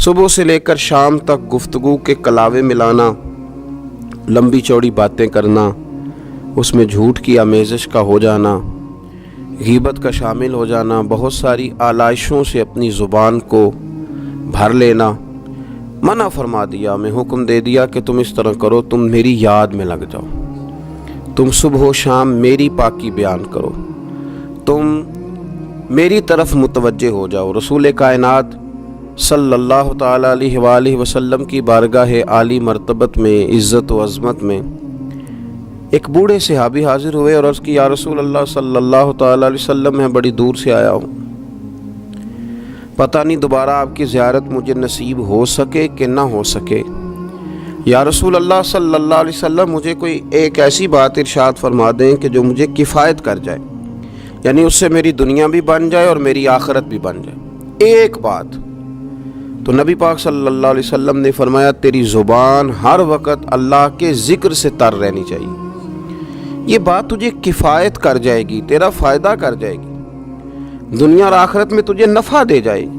صبح سے لے کر شام تک گفتگو کے کلاوے ملانا، لمبی چوڑی باتیں کرنا، اس میں جھوٹ کی آمیزش کا ہو جانا، غیبت کا شامل ہو جانا، بہت ساری آلائشوں سے اپنی زبان کو بھر لینا، منع فرما دیا، میں حکم دے دیا کہ تم اس طرح کرو، تم میری یاد میں لگ جاؤ، تم صبح و شام میری پاکی بیان کرو، تم میری طرف متوجہ ہو جاؤ۔ رسول کائنات صلی اللہ تعالیٰ علیہ وآلہ وسلم کی بارگاہ عالی مرتبت میں، عزت و عظمت میں ایک بوڑھے صحابی حاضر ہوئے اور عرض کی، یا رسول اللہ صلی اللہ تعالیٰ علیہ وسلم، میں بڑی دور سے آیا ہوں، پتہ نہیں دوبارہ آپ کی زیارت مجھے نصیب ہو سکے کہ نہ ہو سکے۔ یا رسول اللہ صلی اللہ علیہ وسلم، مجھے کوئی ایک ایسی بات ارشاد فرما دیں کہ جو مجھے کفایت کر جائے، یعنی اس سے میری دنیا بھی بن جائے اور میری آخرت بھی بن جائے، ایک بات۔ تو نبی پاک صلی اللہ علیہ وسلم نے فرمایا، تیری زبان ہر وقت اللہ کے ذکر سے تر رہنی چاہیے، یہ بات تجھے کفایت کر جائے گی، تیرا فائدہ کر جائے گی، دنیا اور آخرت میں تجھے نفع دے جائے گی۔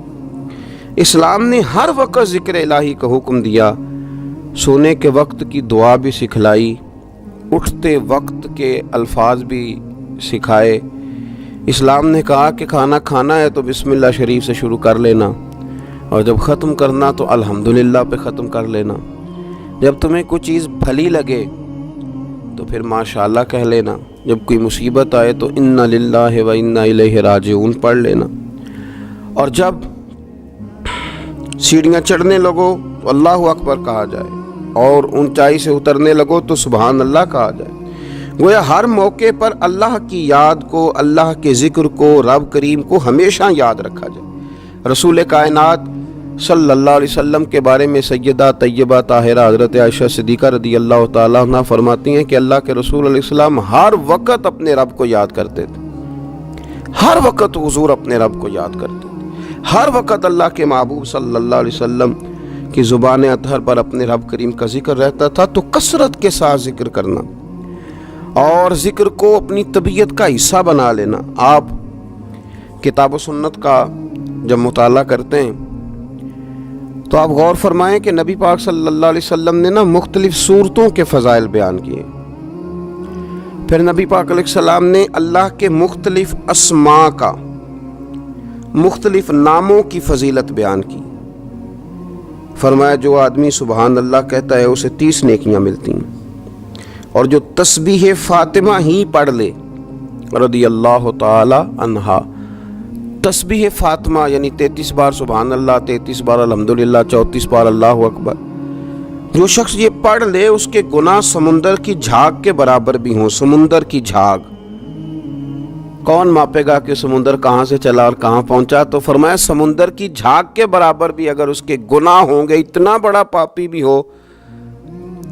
اسلام نے ہر وقت ذکر الہی کا حکم دیا، سونے کے وقت کی دعا بھی سکھلائی، اٹھتے وقت کے الفاظ بھی سکھائے۔ اسلام نے کہا کہ کھانا کھانا ہے تو بسم اللہ شریف سے شروع کر لینا، اور جب ختم کرنا تو الحمدللہ پہ ختم کر لینا، جب تمہیں کوئی چیز بھلی لگے تو پھر ماشاءاللہ کہہ لینا، جب کوئی مصیبت آئے تو انا للہ و انا الیہ راجعون پڑھ لینا، اور جب سیڑھیاں چڑھنے لگو تو اللہ اکبر کہا جائے، اور اونچائی سے اترنے لگو تو سبحان اللہ کہا جائے۔ گویا ہر موقع پر اللہ کی یاد کو، اللہ کے ذکر کو، رب کریم کو ہمیشہ یاد رکھا جائے۔ رسول کائنات صلی اللہ علیہ وسلم کے بارے میں سیدہ طیبہ طاہرہ حضرت عائشہ صدیقہ رضی اللہ تعالیٰ عنہ فرماتی ہیں کہ اللہ کے رسول علیہ السلام ہر وقت اپنے رب کو یاد کرتے تھے، ہر وقت حضور اپنے رب کو یاد کرتے تھے، ہر وقت اللہ کے محبوب صلی اللہ علیہ وسلم کی زبان اطہر پر اپنے رب کریم کا ذکر رہتا تھا۔ تو کثرت کے ساتھ ذکر کرنا اور ذکر کو اپنی طبیعت کا حصہ بنا لینا۔ آپ کتاب و سنت کا جب مطالعہ کرتے ہیں تو آپ غور فرمائیں کہ نبی پاک صلی اللہ علیہ وسلم نے مختلف صورتوں کے فضائل بیان کیے، پھر نبی پاک علیہ السلام نے اللہ کے مختلف اسماء کا، مختلف ناموں کی فضیلت بیان کی۔ فرمایا جو آدمی سبحان اللہ کہتا ہے اسے 30 نیکیاں ملتی ہیں، اور جو تسبیح فاطمہ ہی پڑھ لے رضی اللہ تعالی عنہا، تسبیح فاطمہ یعنی 33 بار سبحان اللہ، 33 بار الحمدللہ، 34 بار اللہ اکبر، جو شخص یہ پڑھ لے اس کے گناہ سمندر کی جھاگ کے برابر بھی ہوں۔ سمندر کی جھاگ کون ماپے گا کہ سمندر کہاں سے چلا اور کہاں پہنچا؟ تو فرمایا سمندر کی جھاگ کے برابر بھی اگر اس کے گناہ ہوں گے، اتنا بڑا پاپی بھی ہو،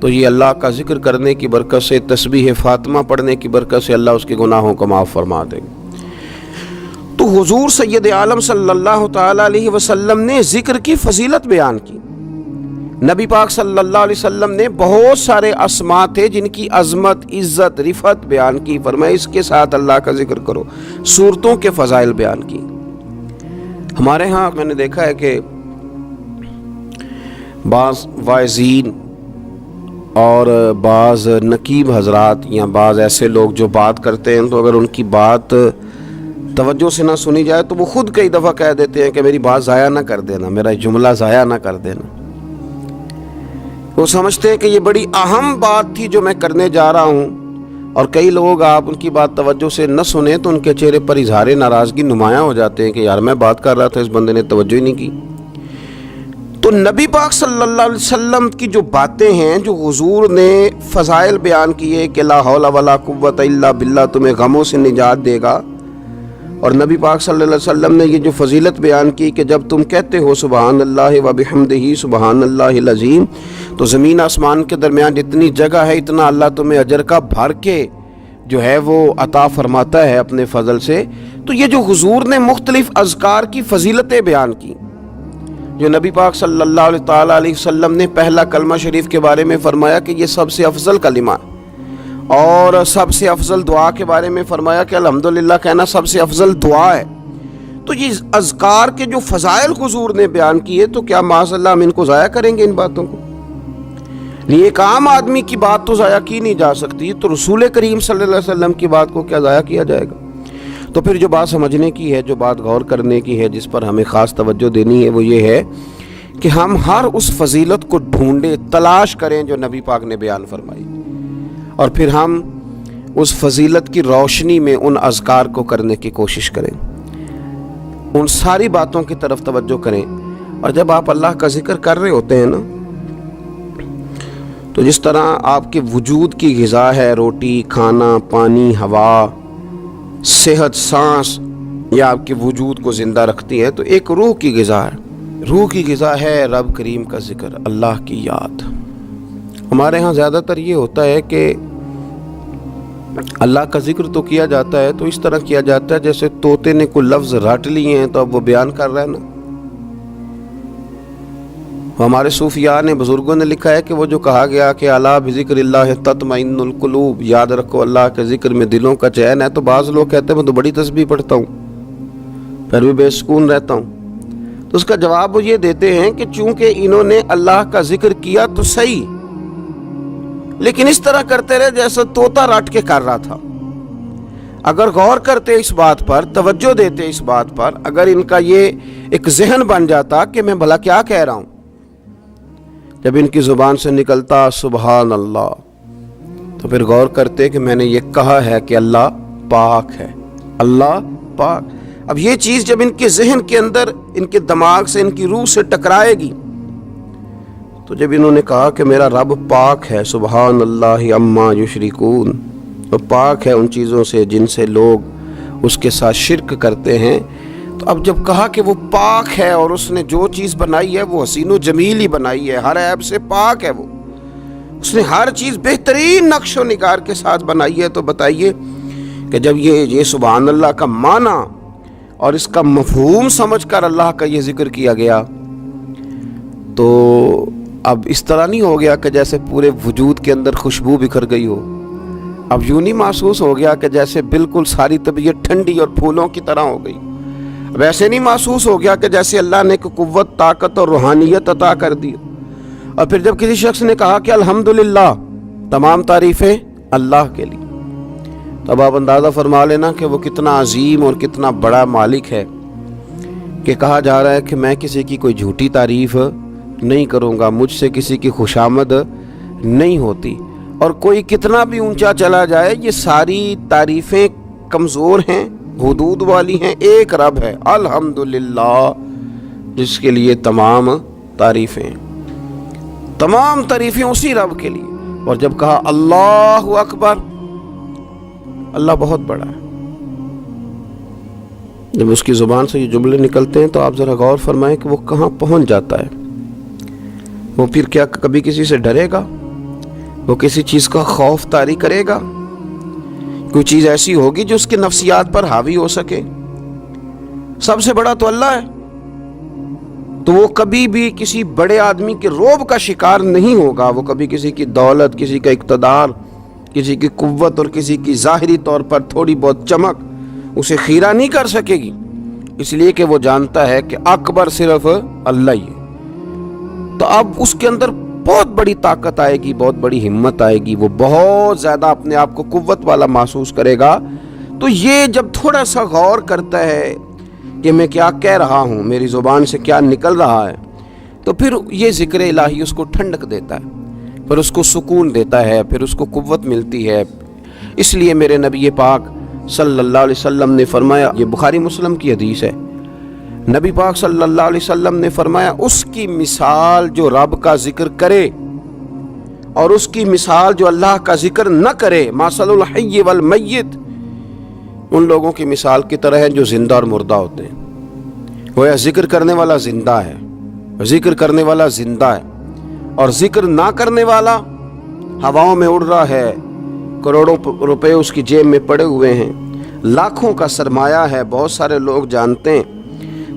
تو یہ اللہ کا ذکر کرنے کی برکت سے، تسبیح فاطمہ پڑھنے کی برکت سے اللہ اس کے گناہوں کو معاف فرما دے گا۔ تو حضور سید عالم صلی اللہ تعالیٰ علیہ وسلم نے ذکر کی فضیلت بیان کی۔ نبی پاک صلی اللہ علیہ وسلم نے بہت سارے اسماء تھے جن کی عظمت، عزت، رفعت بیان کی، فرمایا اس کے ساتھ اللہ کا ذکر کرو۔ صورتوں کے فضائل بیان کی۔ ہمارے ہاں میں نے دیکھا ہے کہ بعض واعظین اور بعض نقیب حضرات یا بعض ایسے لوگ جو بات کرتے ہیں، تو اگر ان کی بات توجہ سے نہ سنی جائے تو وہ خود کئی دفعہ کہہ دیتے ہیں کہ میری بات ضائع نہ کر دینا، میرا جملہ ضائع نہ کر دینا۔ وہ سمجھتے ہیں کہ یہ بڑی اہم بات تھی جو میں کرنے جا رہا ہوں، اور کئی لوگ آپ ان کی بات توجہ سے نہ سنیں تو ان کے چہرے پر اظہار ناراضگی نمایاں ہو جاتے ہیں کہ یار میں بات کر رہا تھا، اس بندے نے توجہ ہی نہیں کی۔ تو نبی پاک صلی اللہ علیہ وسلم کی جو باتیں ہیں، جو حضور نے فضائل بیان کیے کہ لا حول ولا قوت الا باللہ تمہیں غموں سے نجات دے گا، اور نبی پاک صلی اللہ علیہ وسلم نے یہ جو فضیلت بیان کی کہ جب تم کہتے ہو سبحان اللہ و بحمدہ سبحان اللہ العظیم، تو زمین آسمان کے درمیان جتنی جگہ ہے اتنا اللہ تمہیں اجر کا بھر کے جو ہے وہ عطا فرماتا ہے اپنے فضل سے۔ تو یہ جو حضور نے مختلف اذکار کی فضیلتیں بیان کی، جو نبی پاک صلی اللہ علیہ وسلم نے پہلا کلمہ شریف کے بارے میں فرمایا کہ یہ سب سے افضل کلمہ ہے، اور سب سے افضل دعا کے بارے میں فرمایا کہ الحمدللہ کہنا سب سے افضل دعا ہے۔ تو یہ اذکار کے جو فضائل حضور نے بیان کیے تو کیا معاذ اللہ ہم ان کو ضائع کریں گے ان باتوں کو؟ نہیں، ایک عام آدمی کی بات تو ضائع کی نہیں جا سکتی، تو رسول کریم صلی اللہ علیہ وسلم کی بات کو کیا ضائع کیا جائے گا؟ تو پھر جو بات سمجھنے کی ہے، جو بات غور کرنے کی ہے، جس پر ہمیں خاص توجہ دینی ہے، وہ یہ ہے کہ ہم ہر اس فضیلت کو ڈھونڈیں، تلاش کریں جو نبی پاک نے بیان فرمائی، اور پھر ہم اس فضیلت کی روشنی میں ان اذکار کو کرنے کی کوشش کریں، ان ساری باتوں کی طرف توجہ کریں۔ اور جب آپ اللہ کا ذکر کر رہے ہوتے ہیں نا، تو جس طرح آپ کے وجود کی غذا ہے، روٹی، کھانا، پانی، ہوا، صحت، سانس، یہ آپ کے وجود کو زندہ رکھتی ہے، تو ایک روح کی غذا ہے، روح کی غذا ہے رب کریم کا ذکر، اللہ کی یاد۔ ہمارے ہاں زیادہ تر یہ ہوتا ہے کہ اللہ کا ذکر تو کیا جاتا ہے تو اس طرح کیا جاتا ہے جیسے طوطے نے کوئی لفظ رٹ لیے ہیں تو اب وہ بیان کر رہا ہے نا۔ ہمارے صوفیاء نے، بزرگوں نے لکھا ہے کہ وہ جو کہا گیا کہ الا بذکر اللہ تطمئن القلوب، یاد رکھو اللہ کے ذکر میں دلوں کا چین ہے، تو بعض لوگ کہتے ہیں میں تو بڑی تسبیح پڑھتا ہوں پھر بھی بے سکون رہتا ہوں، تو اس کا جواب وہ یہ دیتے ہیں کہ چونکہ انہوں نے اللہ کا ذکر کیا تو صحیح، لیکن اس طرح کرتے رہے جیسے طوطا رٹ کے کر رہا تھا۔ اگر غور کرتے اس بات پر، توجہ دیتے اس بات پر، اگر ان کا یہ ایک ذہن بن جاتا کہ میں بھلا کیا کہہ رہا ہوں، جب ان کی زبان سے نکلتا سبحان اللہ، تو پھر غور کرتے کہ میں نے یہ کہا ہے کہ اللہ پاک ہے، اللہ پاک۔ اب یہ چیز جب ان کے ذہن کے اندر، ان کے دماغ سے، ان کی روح سے ٹکرائے گی، تو جب انہوں نے کہا کہ میرا رب پاک ہے، سبحان اللہ عما یشرکون، وہ پاک ہے ان چیزوں سے جن سے لوگ اس کے ساتھ شرک کرتے ہیں، تو اب جب کہا کہ وہ پاک ہے اور اس نے جو چیز بنائی ہے وہ حسین و جمیل ہی بنائی ہے، ہر عیب سے پاک ہے، وہ اس نے ہر چیز بہترین نقش و نگار کے ساتھ بنائی ہے، تو بتائیے کہ جب یہ سبحان اللہ کا معنی اور اس کا مفہوم سمجھ کر اللہ کا یہ ذکر کیا گیا، تو اب اس طرح نہیں ہو گیا کہ جیسے پورے وجود کے اندر خوشبو بکھر گئی ہو، اب یوں نہیں محسوس ہو گیا کہ جیسے بالکل ساری طبیعت ٹھنڈی اور پھولوں کی طرح ہو گئی، اب ایسے نہیں محسوس ہو گیا کہ جیسے اللہ نے قوت، طاقت اور روحانیت عطا کر دی۔ اور پھر جب کسی شخص نے کہا کہ الحمدللہ، تمام تعریفیں اللہ کے لیے، تب آپ اندازہ فرما لینا کہ وہ کتنا عظیم اور کتنا بڑا مالک ہے، کہ کہا جا رہا ہے کہ میں کسی کی کوئی جھوٹی تعریف نہیں کروں گا، مجھ سے کسی کی خوشامد نہیں ہوتی، اور کوئی کتنا بھی اونچا چلا جائے یہ ساری تعریفیں کمزور ہیں، حدود والی ہیں، ایک رب ہے الحمدللہ جس کے لیے تمام تعریفیں اسی رب کے لیے۔ اور جب کہا اللہ اکبر، اللہ بہت بڑا ہے، جب اس کی زبان سے یہ جملے نکلتے ہیں تو آپ ذرا غور فرمائیں کہ وہ کہاں پہنچ جاتا ہے۔ وہ پھر کیا کبھی کسی سے ڈرے گا؟ وہ کسی چیز کا خوف طاری کرے گا؟ کوئی چیز ایسی ہوگی جو اس کے نفسیات پر حاوی ہو سکے؟ سب سے بڑا تو اللہ ہے، تو وہ کبھی بھی کسی بڑے آدمی کے رعب کا شکار نہیں ہوگا، وہ کبھی کسی کی دولت، کسی کا اقتدار، کسی کی قوت اور کسی کی ظاہری طور پر تھوڑی بہت چمک اسے خیرہ نہیں کر سکے گی، اس لیے کہ وہ جانتا ہے کہ اکبر صرف اللہ ہی ہے۔ تو اب اس کے اندر بہت بڑی طاقت آئے گی، بہت بڑی ہمت آئے گی، وہ بہت زیادہ اپنے آپ کو قوت والا محسوس کرے گا۔ تو یہ جب تھوڑا سا غور کرتا ہے کہ میں کیا کہہ رہا ہوں، میری زبان سے کیا نکل رہا ہے، تو پھر یہ ذکر الہی اس کو ٹھنڈک دیتا ہے، پھر اس کو سکون دیتا ہے، پھر اس کو قوت ملتی ہے۔ اس لیے میرے نبی پاک صلی اللہ علیہ وسلم نے فرمایا، یہ بخاری مسلم کی حدیث ہے، نبی پاک صلی اللہ علیہ وسلم نے فرمایا اس کی مثال جو رب کا ذکر کرے اور اس کی مثال جو اللہ کا ذکر نہ کرے، مثل الحی والمیت، ان لوگوں کی مثال کی طرح ہے جو زندہ اور مردہ ہوتے ہیں۔ گویا ذکر کرنے والا زندہ ہے، ذکر کرنے والا زندہ ہے، اور ذکر نہ کرنے والا ہواؤں میں اڑ رہا ہے، کروڑوں روپے اس کی جیب میں پڑے ہوئے ہیں، لاکھوں کا سرمایہ ہے، بہت سارے لوگ جانتے ہیں،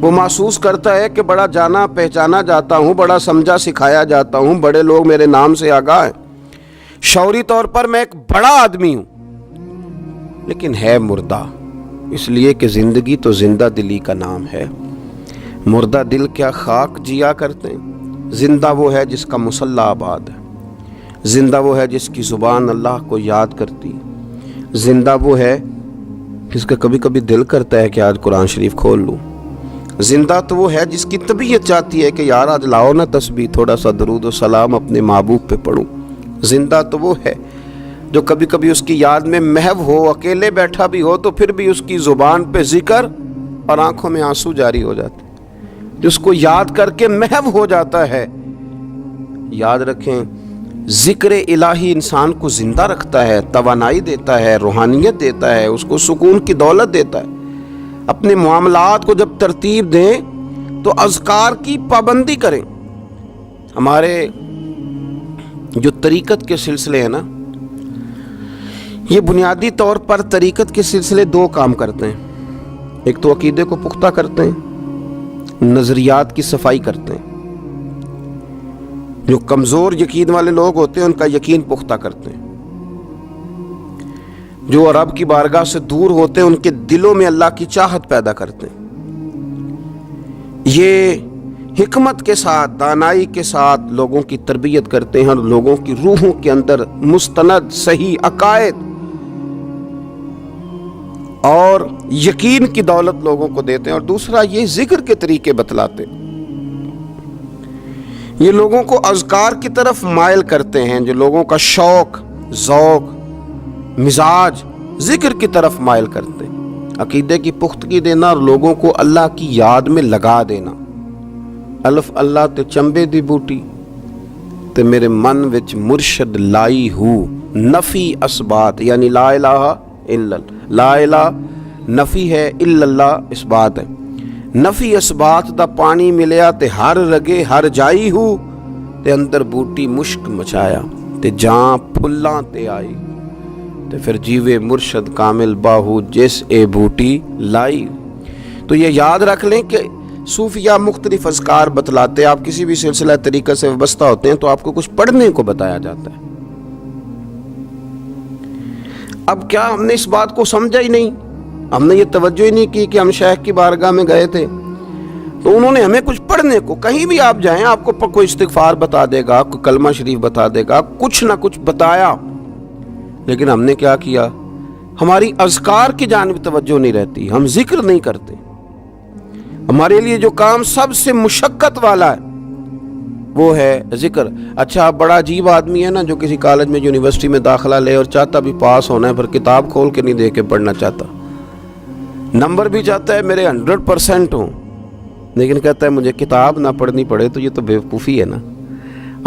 وہ محسوس کرتا ہے کہ بڑا جانا پہچانا جاتا ہوں، بڑا سمجھا سکھایا جاتا ہوں، بڑے لوگ میرے نام سے آگاہ ہیں، شعوری طور پر میں ایک بڑا آدمی ہوں، لیکن ہے مردہ، اس لیے کہ زندگی تو زندہ دلی کا نام ہے۔ مردہ دل کیا خاک جیا کرتے ہیں، زندہ وہ ہے جس کا مصلی آباد ہے، زندہ وہ ہے جس کی زبان اللہ کو یاد کرتی ہے، زندہ وہ ہے جس کا کبھی کبھی دل کرتا ہے کہ آج قرآن شریف کھول لوں، زندہ تو وہ ہے جس کی طبیعت چاہتی ہے کہ یار آج لاؤ نا تسبیح، تھوڑا سا درود و سلام اپنے محبوب پہ پڑھوں، زندہ تو وہ ہے جو کبھی کبھی اس کی یاد میں محو ہو، اکیلے بیٹھا بھی ہو تو پھر بھی اس کی زبان پہ ذکر اور آنکھوں میں آنسو جاری ہو جاتے ہیں، جس کو یاد کر کے محو ہو جاتا ہے۔ یاد رکھیں، ذکر الہی انسان کو زندہ رکھتا ہے، توانائی دیتا ہے، روحانیت دیتا ہے، اس کو سکون کی دولت دیتا ہے۔ اپنے معاملات کو جب ترتیب دیں تو اذکار کی پابندی کریں۔ ہمارے جو طریقت کے سلسلے ہیں نا، یہ بنیادی طور پر طریقت کے سلسلے دو کام کرتے ہیں، ایک تو عقیدے کو پختہ کرتے ہیں، نظریات کی صفائی کرتے ہیں۔ جو کمزور یقین والے لوگ ہوتے ہیں ان کا یقین پختہ کرتے ہیں، جو رب کی بارگاہ سے دور ہوتے ہیں ان کے دلوں میں اللہ کی چاہت پیدا کرتے ہیں۔ یہ حکمت کے ساتھ، دانائی کے ساتھ لوگوں کی تربیت کرتے ہیں اور لوگوں کی روحوں کے اندر مستند صحیح عقائد اور یقین کی دولت لوگوں کو دیتے ہیں۔ اور دوسرا یہ ذکر کے طریقے بتلاتے ہیں، یہ لوگوں کو اذکار کی طرف مائل کرتے ہیں، جو لوگوں کا شوق، ذوق، مزاج ذکر کی طرف مائل کرتے ہیں۔ عقیدے کی پختگی دینا اور لوگوں کو اللہ کی یاد میں لگا دینا۔ الف اللہ تے چنبے دی بوٹی تے میرے من وچ مرشد لائی ہو، نفی اسبات یعنی لا الہ الا اللہ، لا الہ نفی ہے، الا اللہ اسبات ہے۔ نفی اسبات دا پانی ملیا تے ہر رگے ہر جائی ہو، تے اندر بوٹی مشک مچایا تے جاں پھلاں تے آئی، تے پھر جیوے مرشد کامل باہو جس اے بوٹی لائی۔ تو یہ یاد رکھ لیں کہ صوفیہ مختلف اذکار بتلاتے ہیں۔ آپ کسی بھی سلسلہ طریقہ سے وابستہ ہوتے ہیں تو آپ کو کچھ پڑھنے کو بتایا جاتا ہے۔ اب کیا ہم نے اس بات کو سمجھا ہی نہیں، ہم نے یہ توجہ ہی نہیں کی کہ ہم شیخ کی بارگاہ میں گئے تھے تو انہوں نے ہمیں کچھ پڑھنے کو، کہیں بھی آپ جائیں آپ کو کوئی استغفار بتا دے گا، کوئی کلمہ شریف بتا دے گا، کچھ نہ کچھ بتایا، لیکن ہم نے کیا کیا؟ ہماری اذکار کی جانب توجہ نہیں رہتی، ہم ذکر نہیں کرتے۔ ہمارے لیے جو کام سب سے مشقت والا ہے وہ ہے ذکر۔ اچھا، بڑا عجیب آدمی ہے نا جو کسی کالج میں یونیورسٹی میں داخلہ لے اور چاہتا بھی پاس ہونا ہے، پر کتاب کھول کے نہیں دیکھ کے پڑھنا چاہتا، نمبر بھی چاہتا ہے میرے 100% ہوں، لیکن کہتا ہے مجھے کتاب نہ پڑھنی پڑے، تو یہ تو بیوقوفی ہے نا۔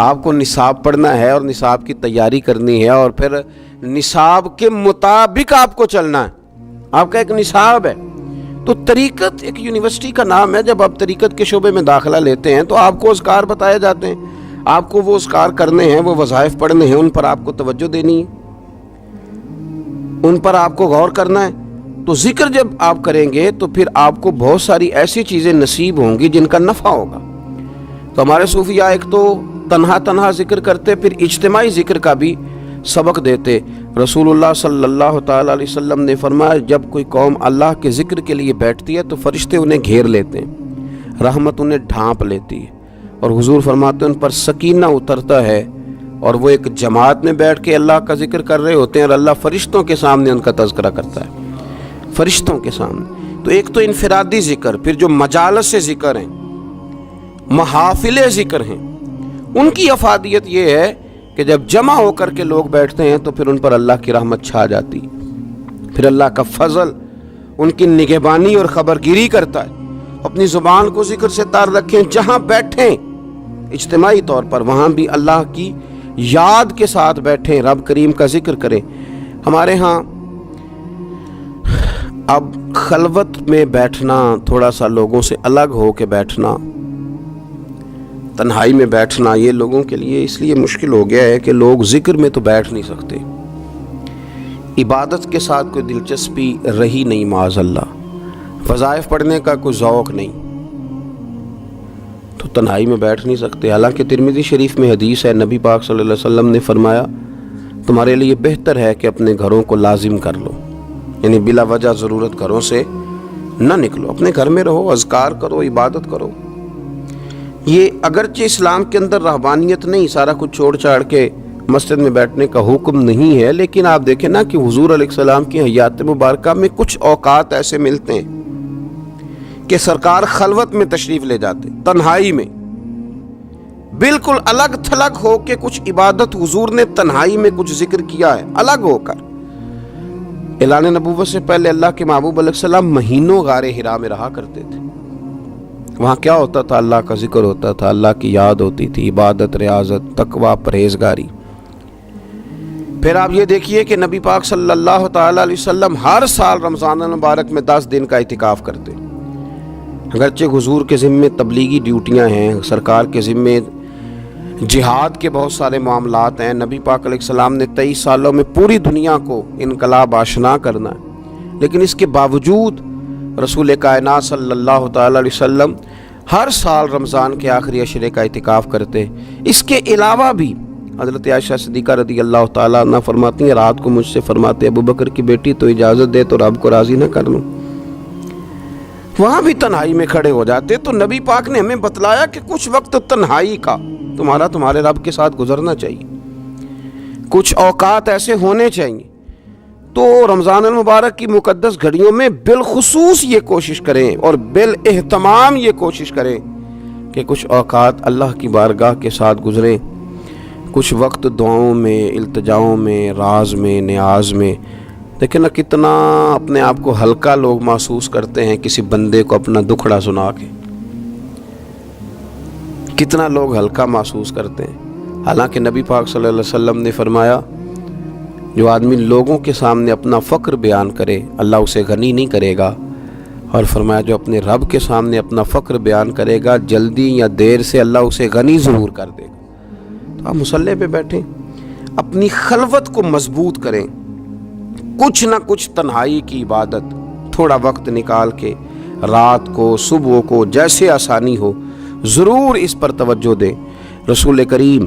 آپ کو نصاب پڑھنا ہے اور نصاب کی تیاری کرنی ہے اور پھر نصاب کے مطابق آپ کو چلنا ہے، آپ کا ایک نصاب ہے۔ تو طریقت ایک یونیورسٹی کا نام ہے، جب آپ طریقت کے شعبے میں داخلہ لیتے ہیں تو آپ کو اذکار بتائے جاتے ہیں، آپ کو وہ اذکار کرنے ہیں، وہ وظائف پڑھنے ہیں، ان پر آپ کو توجہ دینی ہے، ان پر آپ کو غور کرنا ہے۔ تو ذکر جب آپ کریں گے تو پھر آپ کو بہت ساری ایسی چیزیں نصیب ہوں گی جن کا نفع ہوگا۔ تو ہمارے صوفیاء ایک تو تنہا ذکر کرتے، پھر اجتماعی ذکر کا بھی سبق دیتے۔ رسول اللہ صلی اللہ تعالی علیہ وسلم نے فرمایا جب کوئی قوم اللہ کے ذکر کے لیے بیٹھتی ہے تو فرشتے انہیں گھیر لیتے ہیں، رحمت انہیں ڈھانپ لیتی ہے، اور حضور فرماتے ہیں ان پر سکینہ اترتا ہے اور وہ ایک جماعت میں بیٹھ کے اللہ کا ذکر کر رہے ہوتے ہیں اور اللہ فرشتوں کے سامنے ان کا تذکرہ کرتا ہے، فرشتوں کے سامنے۔ تو ایک تو انفرادی ذکر، پھر جو مجالس سے ذکر ہیں، محافل ذکر ہیں، ان کی افادیت یہ ہے کہ جب جمع ہو کر کے لوگ بیٹھتے ہیں تو پھر ان پر اللہ کی رحمت چھا جاتی، پھر اللہ کا فضل ان کی نگہبانی اور خبرگیری کرتا ہے۔ اپنی زبان کو ذکر سے تار رکھیں، جہاں بیٹھیں اجتماعی طور پر وہاں بھی اللہ کی یاد کے ساتھ بیٹھیں، رب کریم کا ذکر کریں۔ ہمارے ہاں اب خلوت میں بیٹھنا، تھوڑا سا لوگوں سے الگ ہو کے بیٹھنا، تنہائی میں بیٹھنا، یہ لوگوں کے لیے اس لیے مشکل ہو گیا ہے کہ لوگ ذکر میں تو بیٹھ نہیں سکتے، عبادت کے ساتھ کوئی دلچسپی رہی نہیں، معاذ اللہ، وظائف پڑھنے کا کوئی ذوق نہیں، تو تنہائی میں بیٹھ نہیں سکتے۔ حالانکہ ترمذی شریف میں حدیث ہے، نبی پاک صلی اللہ علیہ وسلم نے فرمایا تمہارے لیے بہتر ہے کہ اپنے گھروں کو لازم کر لو، یعنی بلا وجہ ضرورت گھروں سے نہ نکلو، اپنے گھر میں رہو، اذکار کرو، عبادت کرو۔ یہ اگرچہ اسلام کے اندر رہبانیت نہیں، سارا کچھ چھوڑ چھاڑ کے مسجد میں بیٹھنے کا حکم نہیں ہے، لیکن آپ دیکھیں نا کہ حضور علیہ السلام کی حیات مبارکہ میں کچھ اوقات ایسے ملتے ہیں کہ سرکار خلوت میں تشریف لے جاتے، تنہائی میں، بالکل الگ تھلگ ہو کے کچھ عبادت حضور نے تنہائی میں کچھ ذکر کیا ہے، الگ ہو کر۔ اعلان نبوت سے پہلے اللہ کے محبوب علیہ السلام مہینوں غار حرا میں رہا کرتے تھے۔ وہاں کیا ہوتا تھا؟ اللہ کا ذکر ہوتا تھا، اللہ کی یاد ہوتی تھی، عبادت، ریاضت، تقوی، پرہیزگاری۔ پھر آپ یہ دیکھیے کہ نبی پاک صلی اللہ تعالی علیہ وسلم ہر سال رمضان المبارک میں 10 دن کا اعتکاف کرتے۔ اگرچہ حضور کے ذمے تبلیغی ڈیوٹیاں ہیں، سرکار کے ذمے جہاد کے بہت سارے معاملات ہیں، نبی پاک علیہ السلام نے 23 سالوں میں پوری دنیا کو انقلاب آشنا کرنا ہے، لیکن اس کے باوجود رسول کائنات صلی اللہ تعالی علیہ وسلم ہر سال رمضان کے آخری عشرے کا اعتکاف کرتے۔ اس کے علاوہ بھی حضرت عائشہ صدیقہ رضی اللہ تعالیٰ عنہ فرماتی ہیں، رات کو مجھ سے فرماتے، ابو بکر کی بیٹی تو اجازت دے تو رب کو راضی نہ کر لوں۔ وہاں بھی تنہائی میں کھڑے ہو جاتے۔ تو نبی پاک نے ہمیں بتلایا کہ کچھ وقت تنہائی کا تمہارے رب کے ساتھ گزرنا چاہیے، کچھ اوقات ایسے ہونے چاہیے۔ تو رمضان المبارک کی مقدس گھڑیوں میں بالخصوص یہ کوشش کریں اور بالاہتمام یہ کوشش کریں کہ کچھ اوقات اللہ کی بارگاہ کے ساتھ گزریں، کچھ وقت دعاؤں میں، التجاؤں میں، راز میں، نیاز میں۔ دیکھیں نا کتنا اپنے آپ کو ہلکا لوگ محسوس کرتے ہیں کسی بندے کو اپنا دکھڑا سنا کے، کتنا لوگ ہلکا محسوس کرتے ہیں۔ حالانکہ نبی پاک صلی اللہ علیہ وسلم نے فرمایا جو آدمی لوگوں کے سامنے اپنا فقر بیان کرے اللہ اسے غنی نہیں کرے گا، اور فرمایا جو اپنے رب کے سامنے اپنا فقر بیان کرے گا جلدی یا دیر سے اللہ اسے غنی ضرور کر دے گا۔ تو آپ مصلی پہ بیٹھیں، اپنی خلوت کو مضبوط کریں، کچھ نہ کچھ تنہائی کی عبادت تھوڑا وقت نکال کے رات کو، صبح کو، جیسے آسانی ہو ضرور اس پر توجہ دیں۔ رسول کریم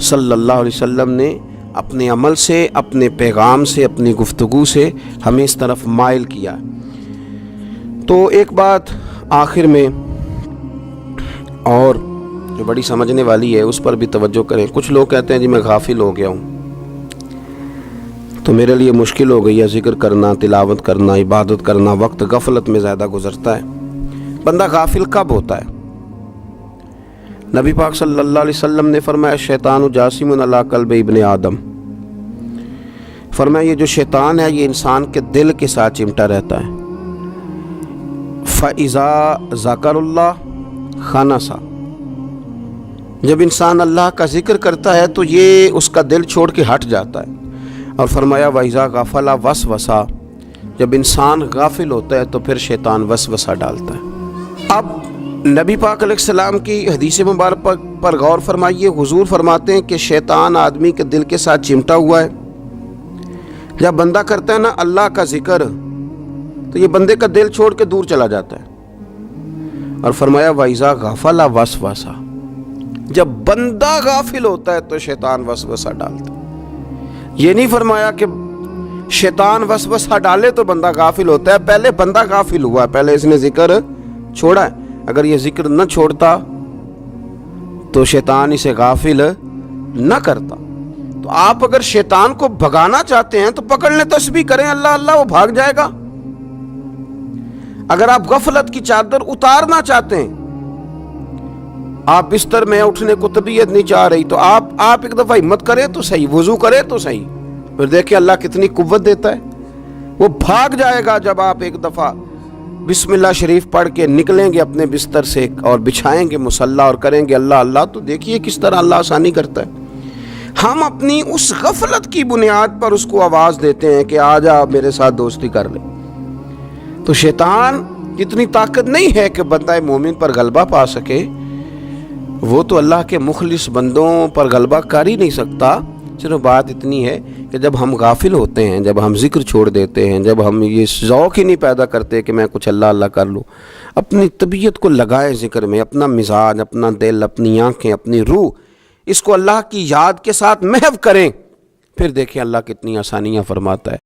صلی اللہ علیہ وسلم نے اپنے عمل سے، اپنے پیغام سے، اپنی گفتگو سے ہمیں اس طرف مائل کیا۔ تو ایک بات آخر میں اور جو بڑی سمجھنے والی ہے اس پر بھی توجہ کریں۔ کچھ لوگ کہتے ہیں جی میں غافل ہو گیا ہوں، تو میرے لیے مشکل ہو گئی ہے ذکر کرنا، تلاوت کرنا، عبادت کرنا، وقت غفلت میں زیادہ گزرتا ہے۔ بندہ غافل کب ہوتا ہے؟ نبی پاک صلی اللہ علیہ وسلم نے فرمایا شیطان جاسم علی قلب ابن آدم، فرمایا یہ جو شیطان ہے یہ انسان کے دل کے ساتھ چمٹا رہتا ہے۔ فَإِذَا ذَكَرَ اللَّهَ خَنَسَ، جب انسان اللہ کا ذکر کرتا ہے تو یہ اس کا دل چھوڑ کے ہٹ جاتا ہے۔ اور فرمایا وَإِذَا غَفَلَ وَسْوَسَ، جب انسان غافل ہوتا ہے تو پھر شیطان وسوسہ ڈالتا ہے۔ اب نبی پاک علیہ السلام کی حدیث مبارک پر غور فرمائیے، حضور فرماتے ہیں کہ شیطان آدمی کے دل کے ساتھ چمٹا ہوا ہے۔ جب بندہ کرتا ہے نا اللہ کا ذکر تو یہ بندے کا دل چھوڑ کے دور چلا جاتا ہے۔ اور فرمایا وَإِذَا غَفَلَ وَسْوَسَ، جب بندہ غافل ہوتا ہے تو شیطان وسوسہ ڈالتا ہے۔ یہ نہیں فرمایا کہ شیطان وسوسہ ڈالے تو بندہ غافل ہوتا ہے، پہلے بندہ غافل ہوا ہے، پہلے اس نے ذکر چھوڑا ہے۔ اگر یہ ذکر نہ چھوڑتا تو شیطان اسے غافل نہ کرتا۔ تو آپ اگر شیطان کو بھگانا چاہتے ہیں تو پکڑ لیں، تسبیح کریں اللہ اللہ، وہ بھاگ جائے گا۔ اگر آپ غفلت کی چادر اتارنا چاہتے ہیں، آپ بستر میں اٹھنے کو طبیعت نہیں چاہ رہی، تو آپ ایک دفعہ ہمت کرے تو صحیح، وضو کرے تو صحیح، پھر دیکھیں اللہ کتنی قوت دیتا ہے، وہ بھاگ جائے گا۔ جب آپ ایک دفعہ بسم اللہ شریف پڑھ کے نکلیں گے اپنے بستر سے اور بچھائیں گے مصلی اور کریں گے اللہ اللہ، تو دیکھیے کس طرح اللہ آسانی کرتا ہے۔ ہم اپنی اس غفلت کی بنیاد پر اس کو آواز دیتے ہیں کہ آ جا میرے ساتھ دوستی کر لے۔ تو شیطان اتنی طاقت نہیں ہے کہ بندہ مومن پر غلبہ پا سکے، وہ تو اللہ کے مخلص بندوں پر غلبہ کر ہی نہیں سکتا۔ صرف بات اتنی ہے کہ جب ہم غافل ہوتے ہیں، جب ہم ذکر چھوڑ دیتے ہیں، جب ہم یہ ذوق ہی نہیں پیدا کرتے کہ میں کچھ اللہ اللہ کر لوں، اپنی طبیعت کو لگائیں ذکر میں، اپنا مزاج، اپنا دل، اپنی آنکھیں، اپنی روح، اس کو اللہ کی یاد کے ساتھ محو کریں، پھر دیکھیں اللہ کتنی آسانیاں فرماتا ہے۔